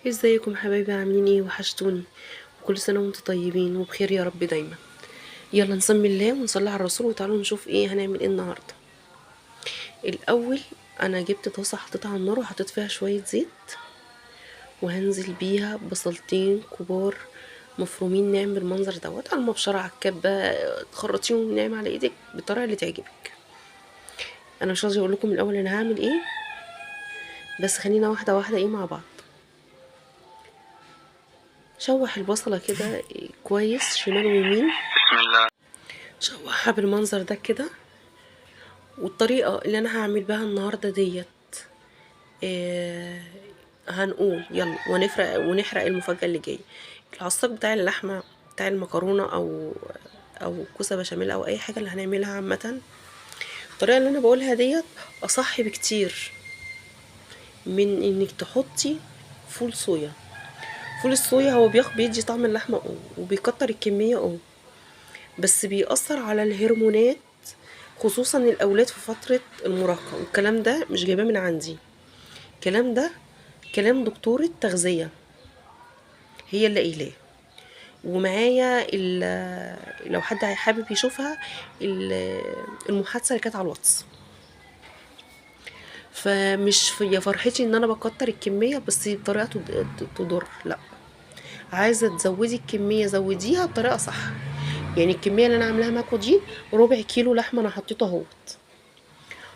ازيكم حبايبي؟ عاملين ايه؟ وحشتوني. وكل سنة وانتم طيبين وبخير يا رب دايما. يلا نسمي الله ونصلي على الرسول وتعالوا نشوف ايه هنعمل ايه النهاردة. الاول انا جبت طاسة حطيتها على النار وحطيت فيها شوية زيت، وهنزل بيها بصلتين كبار مفرومين ناعم بالمنظر دوت، على المبشرة على الكبة، تخرطيهم ناعم على ايدك بالطريقة اللي تعجبك. انا مش راضية اقول لكم الاول انا هعمل ايه، بس خلينا واحدة واحدة ايه مع بعض. شوح البصلة كده كويس شمال ويمين، بسم الله. شوحها بالمنظر ده كده. والطريقة اللي انا هعمل بها النهاردة ديت، آه هنقول يلا ونحرق المفاجأة اللي جاية. العصاك بتاع اللحمة بتاع المكرونة او كوسة بشاميل او اي حاجة اللي هنعملها عامة، الطريقة اللي انا بقولها ديت اصح بكتير من انك تحطي فول صويا. فول الصويا هو بيدي طعم اللحمة وبيكتر الكمية بس بيأثر على الهرمونات، خصوصا الاولاد في فترة المراهقة. والكلام ده مش جايباه من عندي، الكلام ده كلام دكتورة تغذية هي اللي قايلاه. ومعايا لو حد حابب يشوفها المحادثة اللي كانت على الواتس. فمش يا فرحتي ان انا بكتر الكمية بس بطريقة تضر، لا، عايزة تزودي الكمية زوديها بطريقة صح. يعني الكمية اللي انا عاملاها معاكم دي ربع كيلو لحمة انا حطيته اهوت.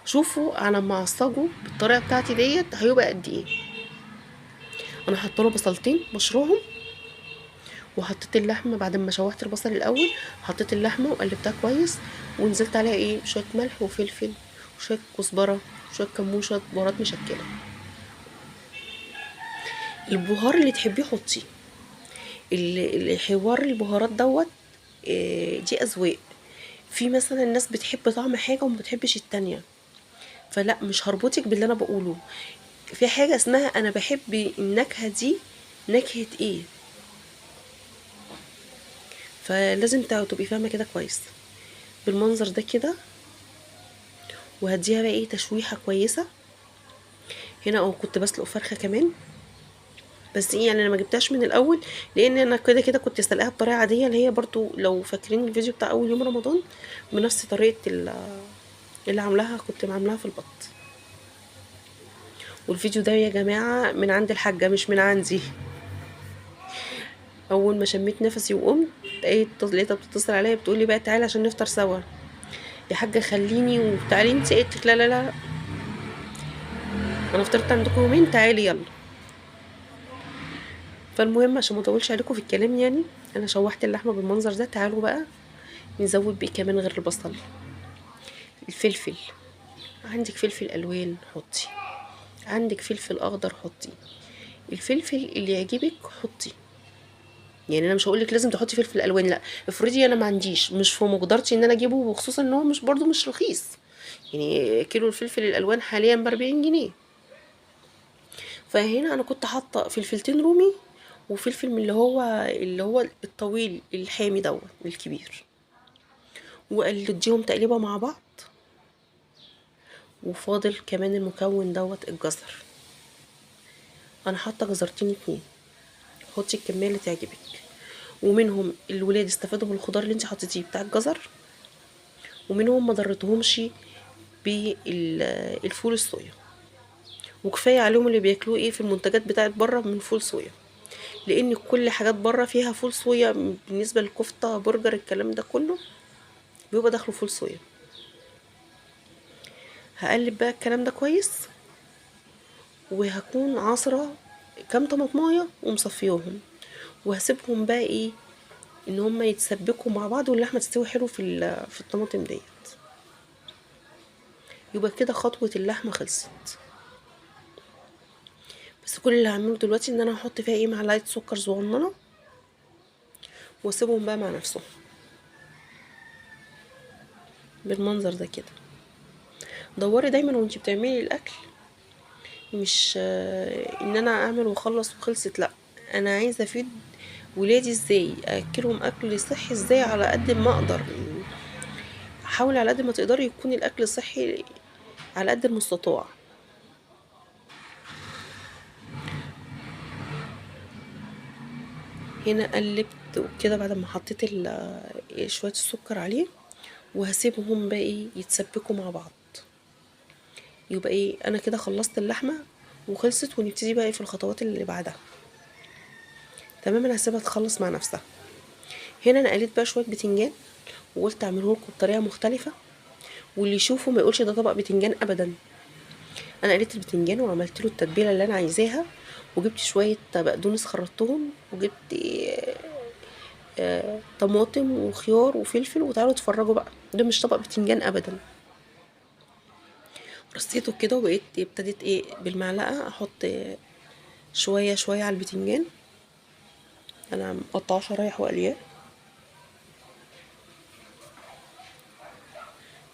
شوفوا على ما اعصجه بالطريقة بتاعتي ديت هيبقى قد ايه. انا حاطه له بصلتين بشرهم، وحطيت اللحمه بعد ما شوحت البصل الاول، حطيت اللحمه وقلبتها كويس، ونزلت عليها ايه شويه ملح وفلفل وشويه كزبره وشويه كمون شويه بهارات مشكله. البهار اللي تحبيه حطيه. الحوار البهارات دوت دي اذواق. في مثلا الناس بتحب طعم حاجه وما بتحبش التانية، فلا مش هربطك باللي انا بقوله. في حاجه اسمها انا بحب النكهه دي نكهه ايه، فلازم تبقي فاهمه كده كويس بالمنظر ده كده. وهديها بقى ايه تشويحه كويسه. هنا كنت بسلق فرخه كمان، بس ايه يعني انا ما جبتهاش من الاول لان انا كده كده كنت سلقاها بطريقه عاديه، اللي هي برضو لو فاكرين الفيديو بتاع اول يوم رمضان بنفس طريقه اللي عاملاها كنت عاملاها في البط. والفيديو ده يا جماعه من عند الحاجه مش من عندي. اول ما شميت نفسي وقمت لقيتها بتتصل عليا بتقول لي بقى تعالي عشان نفطر سوا يا حاجه خليني وتعالي انت. قلت لا لا لا، انا فطرت عندكم يومين، تعالي يلا. فالمهم عشان ما اطولش عليكم في الكلام، يعني انا شوحت اللحمه بالمنظر ده. تعالوا بقى نزود بيه كمان غير البصل. الفلفل، عندك فلفل الوان حطي، عندك فلفل اخضر حطي، الفلفل اللي يعجبك حطي. يعني انا مش هقولك لازم تحطي فلفل الوان، لا، افرضي انا ما عنديش مش في مقدرتي ان انا اجيبه، وخصوصا ان هو مش برضو مش رخيص. يعني كيلو الفلفل الالوان حاليا ب40 جنيه. فهنا انا كنت حاطه فلفلتين رومي وفلفل من اللي هو الطويل الحامي دوت الكبير، وقلديهم تقليبه مع بعض. وفاضل كمان المكون دوت الجزر. انا حاطه جزرتين اتنين، حطي الكميه اللي تعجبك. ومنهم الولاد استفادوا من الخضار اللي انت حطيتيه بتاع الجزر، ومنهم ما ضرتهمش بالفول الصويا. وكفايه عليهم اللي بياكلوه ايه في المنتجات بتاعت بره من فول صويا، لان كل حاجات بره فيها فول صويا. بالنسبه للكفته برجر الكلام ده كله بيبقى داخله فول صويا. هقلب بقى الكلام ده كويس، وهكون عصرة كام طماطمايه ومصفيهم، وهسيبهم بقى ايه ان هما يتسبكوا مع بعض واللحمه تستوي حلو في الطماطم ديت. يبقى كده خطوه اللحمه خلصت. بس كل اللي هعمله دلوقتي ان انا هحط فيها ايه معلقه سكر صغننه، واسيبهم بقى مع نفسهم بالمنظر ده كده. دوري دايما وانتي بتعملي الاكل، مش ان انا اعمل واخلص وخلصت، لا، انا عايزه افيد ولادي ازاي اكلهم اكل صحي ازاي على قد ما اقدر. احاول على قد ما تقدري يكون الاكل صحي على قد المستطاع. هنا قلبت وكده بعد ما حطيت شويه السكر عليه، وهسيبهم بقى ايه يتسبكوا مع بعض. يبقى ايه انا كده خلصت اللحمه وخلصت، ونبتدي بقى ايه في الخطوات اللي بعدها. تمام، انا هسيبها تخلص مع نفسها. هنا انا قليت بقى شويه بتنجان، وقلت اعمله لكم بطريقه مختلفه، واللي يشوفه ما يقولش ده طبق بتنجان ابدا. انا قليت البتنجان وعملت له التتبيله اللي انا عايزاها، وجبت شويه بقدونس خرطتهم، وجبت طماطم وخيار وفلفل، وتعالوا اتفرجوا بقى، ده مش طبق بتنجان ابدا. رصيته كده وبقيت ابتديت ايه بالمعلقه احط شويه شويه على البتنجان. انا مقطعه شرايح وقلياه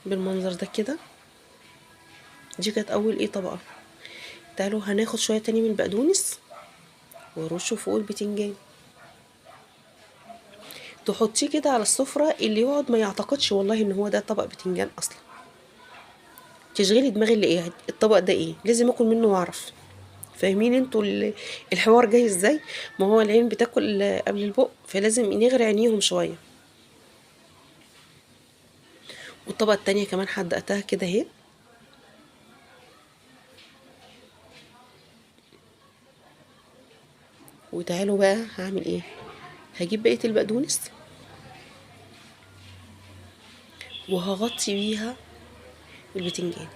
بالمنظر ده كده. دي كانت اول ايه طبقه. تعالوا هناخد شويه تاني من البقدونس ورشه فوق البتنجان، تحطيه كده على السفره، اللي يقعد ما يعتقدش والله ان هو ده طبق بتنجان اصلا. تشغلي دماغي اللي ايه الطبق ده ايه، لازم اكل منه واعرف. فاهمين انتوا الحوار جاي ازاي؟ ما هو العين بتاكل قبل البق، فلازم نغري عينيهم شويه. والطبقه التانية كمان حدقتها كده اهي. وتعالوا بقى هعمل ايه، هجيب بقيه البقدونس وهغطي بيها البتنجان.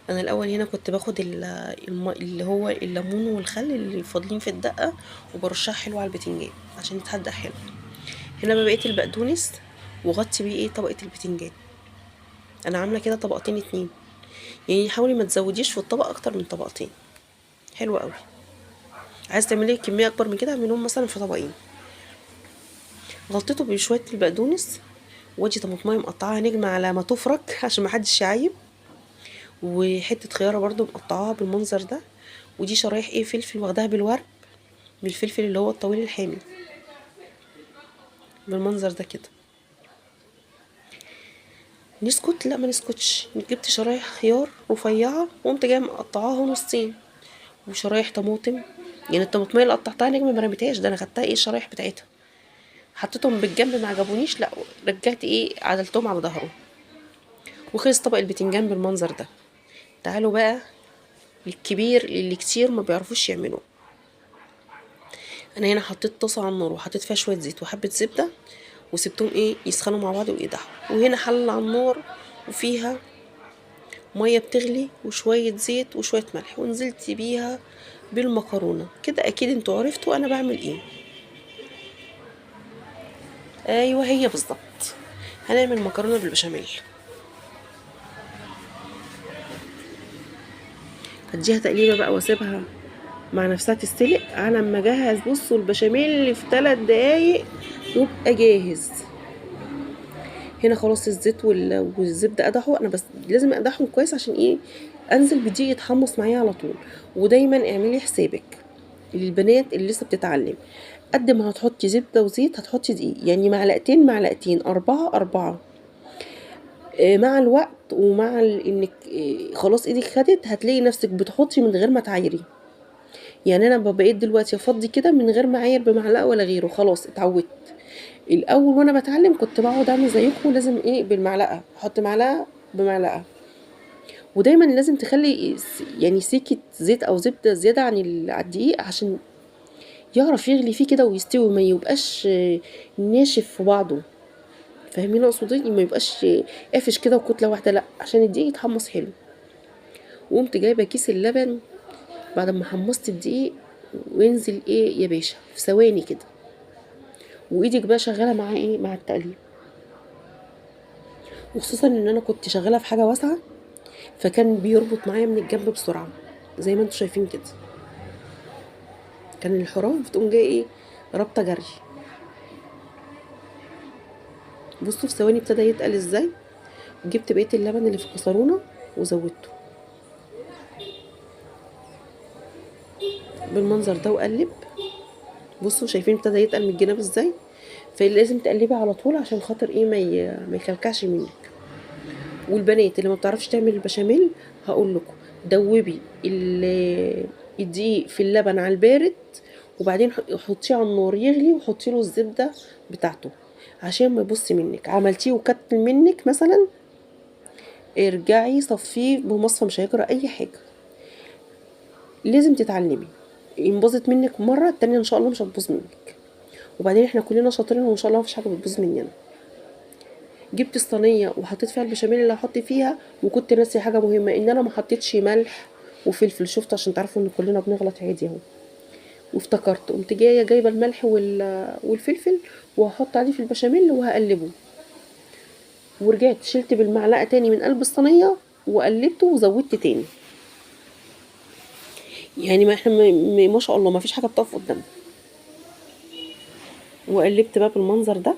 انا الاول هنا كنت باخد اللي هو الليمون والخل اللي فاضلين في الدقه، وبرشها حلو على البتنجان عشان يتهدى حلو. هنا بقى بقيه البقدونس وغطي بيه ايه طبقه البتنجان. انا عامله كده طبقتين اتنين، يعني حاولي ما تزوديش في الطبق اكتر من طبقتين. حلو قوي. عايز تعملي كميه اكبر من كده اعملهم مثلا في طبقين. غطيته بشويه البقدونس، وادي طماطمايه مقطعاها نجمه على ما تفرك عشان ما حدش يعيب، وحته خياره برضو مقطعاها بالمنظر ده، ودي شرايح ايه فلفل واخداها بالورق، من الفلفل اللي هو الطويل الحامي بالمنظر ده كده. نسكت؟ لا ما نسكتش. جبت شرايح خيار رفيعه وقمت جايه مقطعاها نصين، وشرايح طماطم، يعني الطماطميه اللي قطعتها نجمه ما رميتهاش، ده انا خدتها ايه الشرايح بتاعتها، حطيتهم بالجنب ما عجبونيش، لا رجعت ايه عدلتهم على ظهره. وخلص طبق البتنجان بالمنظر ده. تعالوا بقى الكبير اللي كتير ما بيعرفوش يعملوه. انا هنا حطيت طاسه على النار وحطيت فيها شويه زيت وحبه زبده، وسبتهم ايه يسخنوا مع بعض ويقدحوا. وهنا حله على النار وفيها ميه بتغلي وشويه زيت وشويه ملح، ونزلت بيها بالمكرونه كده. اكيد انتوا عرفتوا انا بعمل ايه. ايوه هي بالظبط، هنعمل مكرونه بالبشاميل. هديها تقليبه بقى واسيبها مع نفسها تستلق على ما اجهز. بصوا البشاميل في 3 دقايق يبقى جاهز. هنا خلاص الزيت والزبده قدحوا، انا بس لازم اقدحهم كويس عشان ايه انزل بدقيق يتحمص معايا على طول. ودايما اعملي حسابك للبنات اللي لسه بتتعلم، قد ما هتحطي زبده وزيت هتحطي دقيق، يعني معلقتين معلقتين، 4 مع الوقت ومع انك خلاص ايدك خدت هتلاقي نفسك بتحطي من غير ما تعايري. يعني انا بقيت دلوقتي افضي كده من غير ما اعاير بمعلقه ولا غيره، خلاص اتعودت. الاول وانا بتعلم كنت بقعد اعمل زيكم، لازم ايه بالمعلقه احط معلقه بمعلقه. ودايما لازم تخلي يعني سيكه زيت او زبده زياده عن الدقيق عشان يعرف يغلي فيه كده ويستوي، ما يبقاش ناشف في بعضه. فاهمين اقصد ايه؟ ما يبقاش قافش كده وكتله واحده، لا عشان الدقيق يتحمص حلو. وقمت جايبه كيس اللبن بعد ما حمصت الدقيق، وانزل ايه يا باشا في ثواني كده، وايدك بقى شغاله مع ايه مع التقليب. وخصوصا ان انا كنت شغاله في حاجه واسعه، فكان بيربط معايا من الجنب بسرعه زي ما انتم شايفين كده. كان الحراف بتقوم جايه ايه رابطه جري. بصوا في ثواني ابتدى يتقل ازاي. جبت بقيه اللبن اللي في الكسرونه وزودته بالمنظر ده وقلب. بصوا شايفين ابتدى يتقل من الجناب ازاي. فلازم تقلبي على طول عشان خاطر ايه ما يكلكعش منك. والبنات اللي ما بتعرفش تعمل البشاميل هقول لكم دوبي الدقيق في اللبن على البارد، وبعدين حطيه على النار يغلي وحطي له الزبده بتاعته عشان ما يبص منك. عملتيه وكتل منك مثلا، ارجعي صفيه بمصفى، مش هيجرى اي حاجه. لازم تتعلمي، ان باظت منك مره التانية ان شاء الله مش هتبوظ منك. وبعدين احنا كلنا شاطرين وان شاء الله مفيش حاجه بتبوظ مننا. جبت الصينيه وحطيت فيها البشاميل اللي هحط فيها، وكنت ناسي حاجه مهمه ان انا ما حطيتش ملح وفلفل. شفت؟ عشان تعرفوا ان كلنا بنغلط عادي اهو. وافتكرت قمت جايبه الملح والفلفل وهحط عليه في البشاميل وهقلبه. ورجعت شلت بالمعلقه تاني من قلب الصينيه وقلبته وزودت تاني. يعني ما احنا ما شاء الله ما فيش حاجه بتقف قدامنا. وقلبت بقى بالمنظر ده.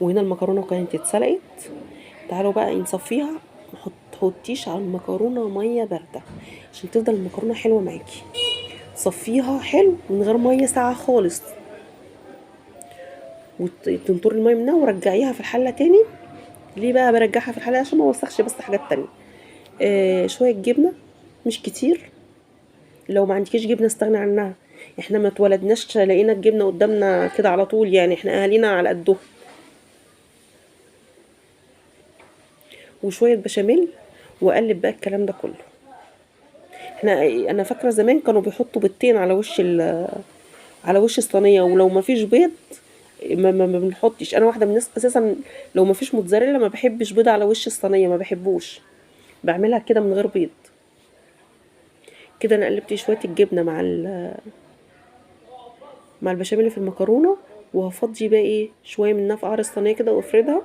وهنا المكرونه كانت اتسلقت. تعالوا بقى نصفيها. ما تحطيش على المكرونه ميه بارده عشان تفضل المكرونه حلوه معاكي. صفيها حلو من غير ميه ساقعه خالص، وتنطري الميه منها ورجعيها في الحله تاني. ليه بقى برجعها في الحله؟ عشان ما اوسخش بس حاجات تانية. شويه جبنه، مش كتير. لو ما عندكيش جبنه استغني عنها. احنا ما اتولدناش لقينا الجبنه قدامنا كده على طول، يعني احنا اهالينا على قدهم. وشويه بشاميل، واقلب بقى الكلام ده كله. انا فاكره زمان كانوا بيحطوا بيضتين على وش الصينيه، ولو ما فيش بيض ما بنحطش. انا واحده من الناس اساسا لو ما فيش موتزاريلا ما بحبش بيض على وش الصينيه، ما بحبوش. بعملها كده من غير بيض. كده انا قلبت شويه الجبنه مع البشاميل في المكرونه. وهفضي بقى ايه شويه منها في قعر الصينيه كده وافردها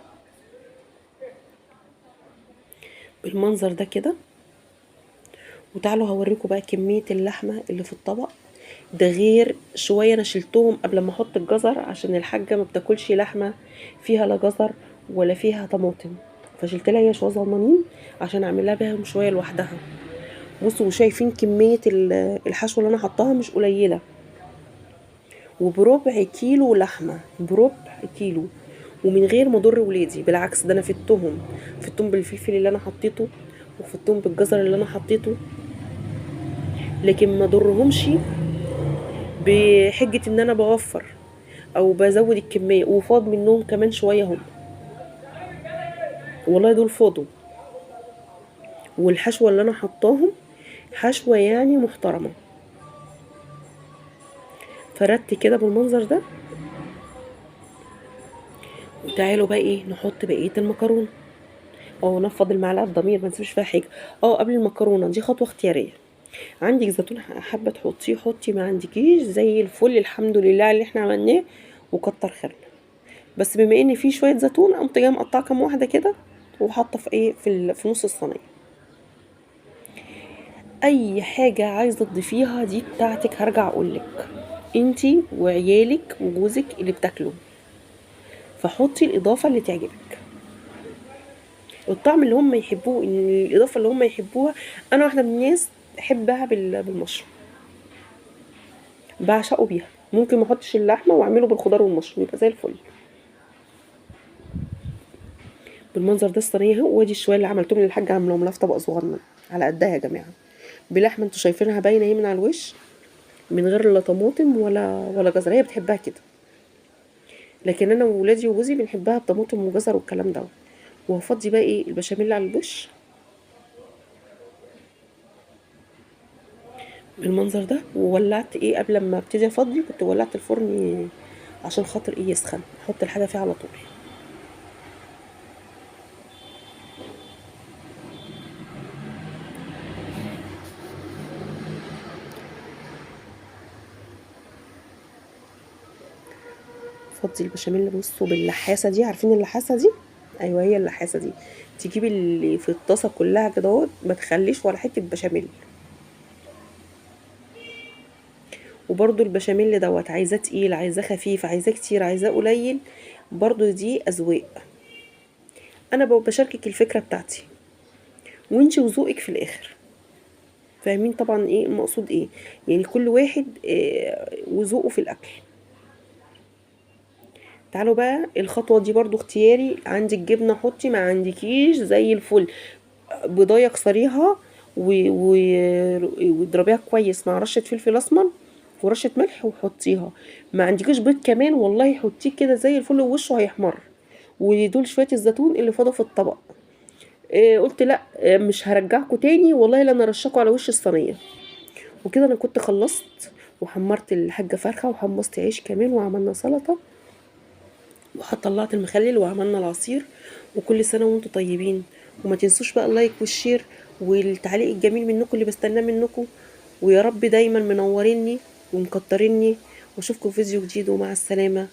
بالمنظر ده كده. وتعالوا هوريكم بقى كميه اللحمه اللي في الطبق ده. غير شويه انا شلتهم قبل ما احط الجزر عشان الحاجه ما بتاكلش لحمه فيها لا جزر ولا فيها طماطم، فشلت لها هي شويه صغننين عشان اعمل لها بيهم شويه لوحدها. بصوا شايفين كميه الحشوه اللي انا حطاها مش قليله. وبربع كيلو لحمه، بربع كيلو. ومن غير ما اضر ولادي، بالعكس ده انا فدتهم بالفلفل اللي انا حطيته، وفدتهم بالجزر اللي انا حطيته، لكن ما ضرهمش بحجه ان انا بوفر او بزود الكميه. وفاض منهم كمان شويه هم، والله دول فاضوا. والحشوه اللي انا حطاهم حشوه يعني محترمه. فردت كده بالمنظر ده. وتعالوا بقى ايه نحط بقيه المكرونه. نفض المعلقه بضمير ما نسيبش فيها حاجه. قبل المكرونه دي خطوه اختياريه. عندك زيتون حابه تحطيه حطي، ما عندكيش زي الفل. الحمد لله اللي احنا عملناه وكتر خيرنا. بس بما ان في شويه زيتون قمت جايه مقطعه كام واحده كده وحاطه في ايه في نص الصينيه. اي حاجه عايزه تضيفيها دي بتاعتك. هرجع اقولك انتي وعيالك وجوزك اللي بتاكلوا، فحطي الاضافه اللي تعجبك، الطعم اللي هم يحبوه، الاضافه اللي هم يحبوها. انا واحده من الناس بحبها بالمشروم، بعشقه بيها. ممكن ما احطش اللحمه واعمله بالخضار والمشروم يبقى زي الفل. بالمنظر ده الصينيه اهو. وادي الشويه اللي عملتهم للحاجه عاملاهم لها في طبق صغنن على قدها يا جماعه، بلحمه انتوا شايفينها باينه اهي من على الوش، من غير لا طماطم ولا جزر. هي بتحبها كده، لكن انا وولادي وجوزي بنحبها بطماطم وجزر والكلام ده. وهفضي بقى ايه البشاميل على الوش بالمنظر ده. وولعت ايه قبل ما ابتدي افضي كنت ولعت الفرن عشان خاطر ايه يسخن، احط الحاجه فيه على طول. فضي البشاميل. بصوا باللحاسه دي، عارفين اللحاسه دي؟ ايوه هي اللحاسه دي. تجيبي اللي في الطاسه كلها كده اهو، ما تخليش ولا حته بشاميل. وبرده البشاميل دوت عايزاه تقيل، عايزاه خفيف، عايزاه كتير، عايزاه قليل، برضو دي اذواق. انا بشاركك الفكره بتاعتي وانتي وذوقك في الاخر. فاهمين طبعا ايه المقصود ايه؟ يعني كل واحد وذوقه في الاكل. تعالوا بقى الخطوه دي برضو اختياري. عندك جبنه حطي، ما عندكيش زي الفل. بضايه كسريها واضربيها كويس مع رشه فلفل اسمر ورشه ملح وحطيها. ما عندكيش بيض كمان والله حطيه كده زي الفل ووشه هيحمر. ودول شويه الزيتون اللي فاضوا في الطبق. قلت لا، مش هرجعكم تاني والله، لا انا رشاكوا على وش الصينيه. وكده انا كنت خلصت، وحمرت الحاجه فرخه وحمصت عيش كمان وعملنا سلطه، وطلعت المخلل وعملنا العصير. وكل سنه وانتم طيبين. وما تنسوش بقى اللايك والشير والتعليق الجميل منكم اللي بستناه منكم. ويا رب دايما منوريني ومكتريني. واشوفكم في فيديو جديد، ومع السلامه.